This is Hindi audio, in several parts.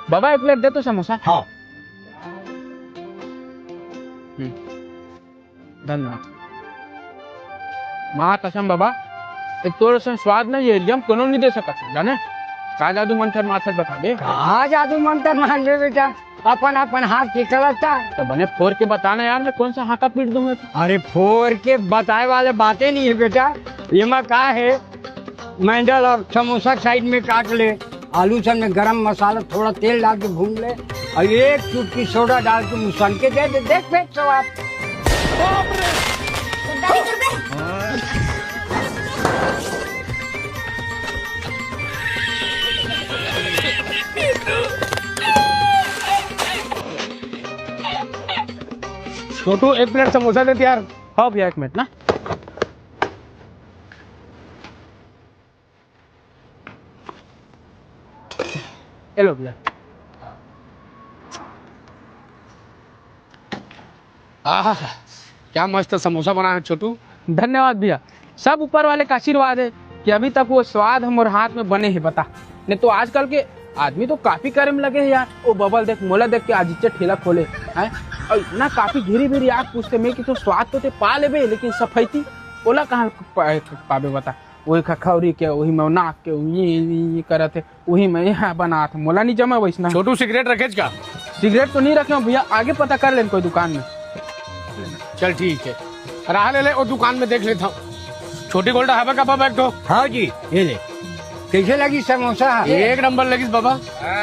बाबा एक प्लेट दे तो समोसा। हाँ धन्यवाद। माँ कसम बाबा एक तो स्वाद नहीं है, हम कोनो नहीं दे सकते जाने का जादू मंत्र माथा बता दे। कहाँ जादू मंत्र मान ले बेटा, अपन अपन हाथ की चलता। तो बने फोर के बताना यार, मैं कौन सा हाका पीट दूंगा। अरे फोर के बताए वाले बातें नहीं है बेटा, ये में क्या है, मैंडल और समोसा साइड में काट ले, आलू सब में गरम मसाला थोड़ा तेल डाल के भून ले और एक चुटकी सोडा डाल के मुसन के दे दे, देख फेंक तो आप। छोटू एक प्लेट समोसा दे यार। हाँ भैया एक मिनट ना। हेलो भैया। आहा क्या मस्त समोसा बना है छोटू। धन्यवाद भैया, सब ऊपर वाले का आशीर्वाद है कि अभी तक वो स्वाद हमारे हाथ में बने हैं। बता नहीं तो आजकल के आदमी तो काफी करे में लगे हैं यार। वो बबल देख मोला देख के आजीचे ठेला खोले हैं और इतना काफी घेरी भेरी आग पूछते में कि तो स्वाद तो ते पा लेबे लेकिन सफाईती ओला कहाँ पाबे बता। वही खखौरी के वही में नाक के ये करत है, वही में यहाँ बना था मोला नहीं जमा वैसना। छोटू सिगरेट रखे क्या? सिगरेट तो नहीं रखे भैया, आगे पता कर लेन कोई दुकान में। चल ठीक है, राह ले ले और दुकान में देख लेता हूँ। छोटी गोल्डा हवा का बाबा एक तो। हाँ जी ये ले, कैसे लगी समोसा? एक नंबर लगी बाबा।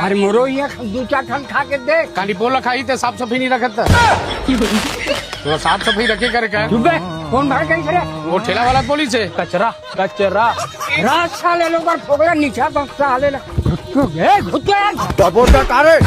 अरे मोरो ये दो चार ठन खा के देख। काली पोला खाई थे, साफ सफाई नहीं रखत तो साफ सफाई रखे करे क्या? चुपे, कौन भाग गई रे? वो ठेला वाला बोली से कचरा कचरा रात साले लोग फोगड़ा नीचा बक्सा हाले ला। घुट के घुट के डबोटा कारे